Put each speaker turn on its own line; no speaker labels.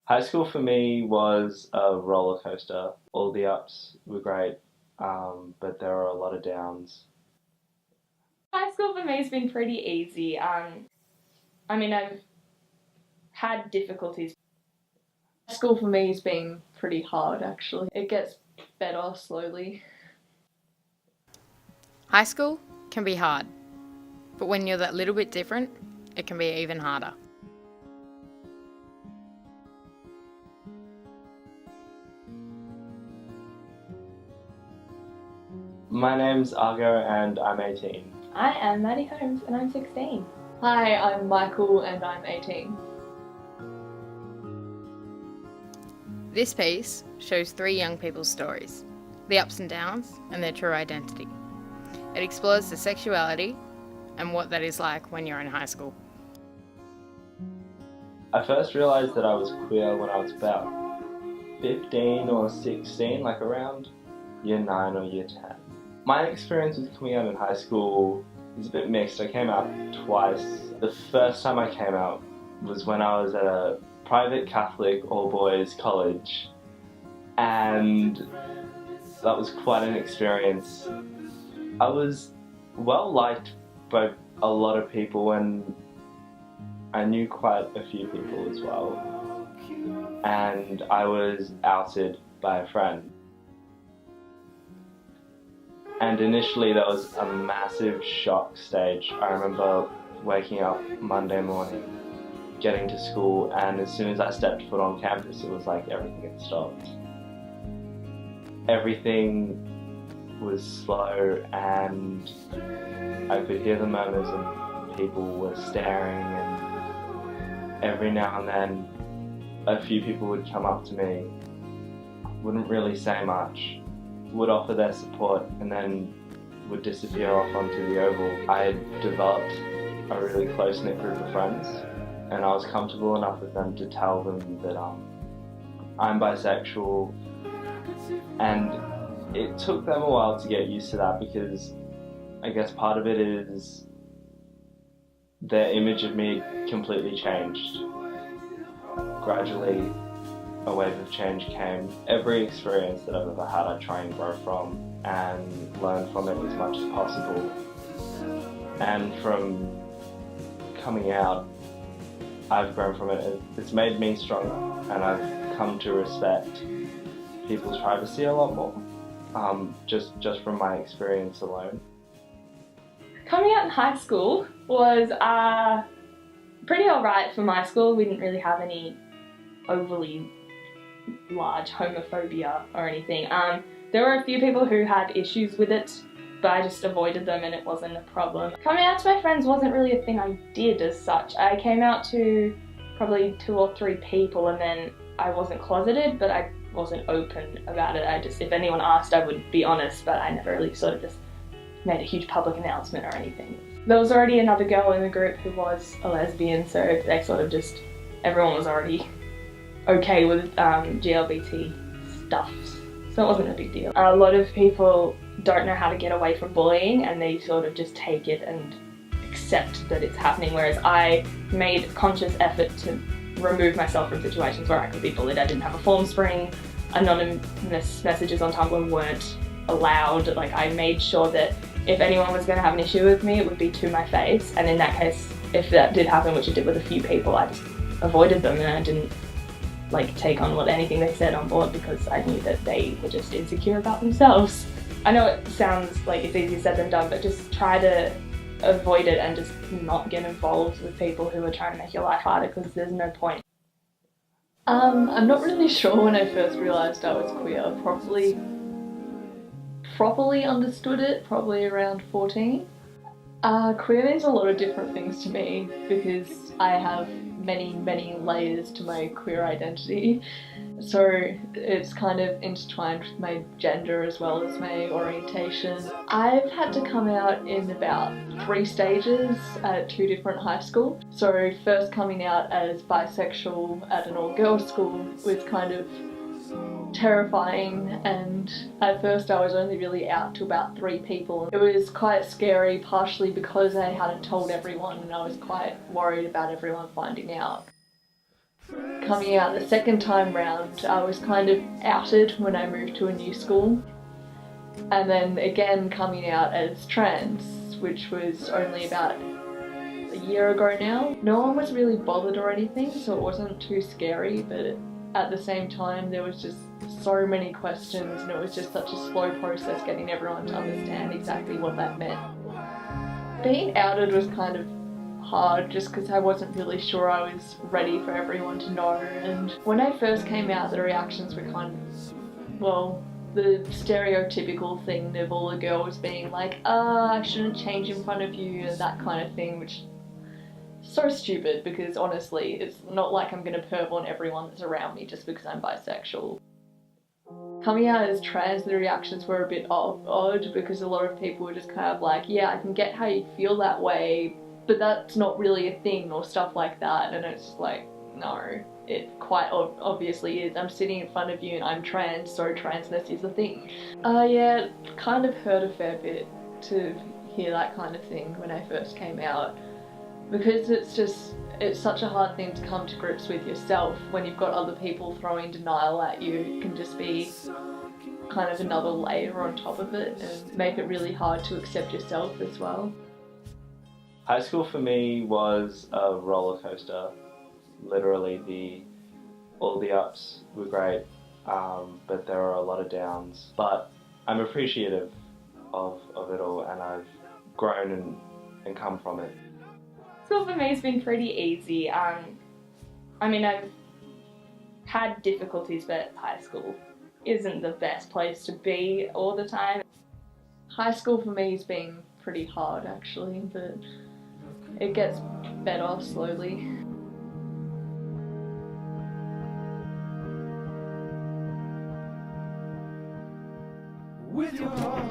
High school for me was a roller coaster. All the ups were great, but there were a lot of downs.
High school for me has been pretty easy. I've had difficulties.
School for me has been pretty hard actually. It gets better slowly.
High school can be hard, but when you're that little bit different, it can be even harder.
My name's Argo and I'm 18.
I am Maddi Holmes and I'm 16.
Hi, I'm Michael and I'm 18.
This piece shows three young people's stories, the ups and downs, and their true identity. It explores the sexuality and what that is like when you're in high school.
I first realised that I was queer when I was about 15 or 16, like around year 9 or year 10. My experience with coming out in high school is a bit mixed. I came out twice. The first time I came out was when I was at a private Catholic all-boys college, and that was quite an experience. I was well liked by a lot of people, and I knew quite a few people as well, and I was outed by a friend. And initially there was a massive shock stage. I remember waking up Monday morning, getting to school, and as soon as I stepped foot on campus it was like everything had stopped. Everything was slow and I could hear the murmurs and people were staring, and every now and then a few people would come up to me, wouldn't really say much, would offer their support and then would disappear off onto the oval. I had developed a really close-knit group of friends and I was comfortable enough with them to tell them that I'm bisexual, and it took them a while to get used to that because I guess part of it is their image of me completely changed. Gradually a wave of change came. Every experience that I've ever had I try and grow from and learn from it as much as possible. And from coming out, I've grown from it. It's made me stronger and I've come to respect people's privacy a lot more, just from my experience alone.
Coming out in high school was pretty alright for my school. We didn't really have any overly large homophobia or anything. There were a few people who had issues with it, but I just avoided them and it wasn't a problem. Coming out to my friends wasn't really a thing I did as such. I came out to probably 2 or 3 people, and then I wasn't closeted, but I wasn't open about it. If anyone asked, I would be honest, but I never really sort of just made a huge public announcement or anything. There was already another girl in the group who was a lesbian, so they sort of just, everyone was already okay with GLBT stuff, so it wasn't a big deal. A lot of people don't know how to get away from bullying and they sort of just take it and accept that it's happening, whereas I made a conscious effort to remove myself from situations where I could be bullied. I didn't have a form spring, anonymous messages on Tumblr weren't allowed. Like, I made sure that if anyone was going to have an issue with me, it would be to my face, and in that case, if that did happen, which it did with a few people, I just avoided them and I didn't take on anything they said on board because I knew that they were just insecure about themselves. I know it sounds like it's easier said than done, but just try to avoid it and just not get involved with people who are trying to make your life harder, because there's no point.
I'm not really sure when I first realised I was queer. Properly understood it probably around 14. Queer means a lot of different things to me because I have many layers to my queer identity. So it's kind of intertwined with my gender as well as my orientation. I've had to come out in about 3 stages at 2 different high schools. So first coming out as bisexual at an all-girls school was kind of terrifying, and at first I was only really out to about 3 people. It was quite scary, partially because I hadn't told everyone and I was quite worried about everyone finding out. Coming out the second time round, I was kind of outed when I moved to a new school. And then again coming out as trans, which was only about a year ago now. No one was really bothered or anything, so it wasn't too scary, but at the same time there was just so many questions and it was just such a slow process getting everyone to understand exactly what that meant. Being outed was kind of hard just because I wasn't really sure I was ready for everyone to know, and when I first came out the reactions were kind of, well, the stereotypical thing of all the girls being like, I shouldn't change in front of you and that kind of thing, which is so stupid because honestly it's not like I'm going to perv on everyone that's around me just because I'm bisexual. Coming out as trans, the reactions were a bit odd because a lot of people were just kind of like, yeah, I can get how you feel that way, but that's not really a thing or stuff like that, and it's just like, no, it quite obviously is. I'm sitting in front of you and I'm trans, so transness is a thing. Yeah, it kind of hurt a fair bit to hear that kind of thing when I first came out, because it's such a hard thing to come to grips with yourself when you've got other people throwing denial at you. It can just be kind of another layer on top of it and make it really hard to accept yourself as well.
High school for me was a roller coaster. Literally, all the ups were great, but there were a lot of downs. But I'm appreciative of it all, and I've grown and come from it.
School for me has been pretty easy. I mean, I've had difficulties, but high school isn't the best place to be all the time.
High school for me has been pretty hard actually, but it gets better slowly.
With your heart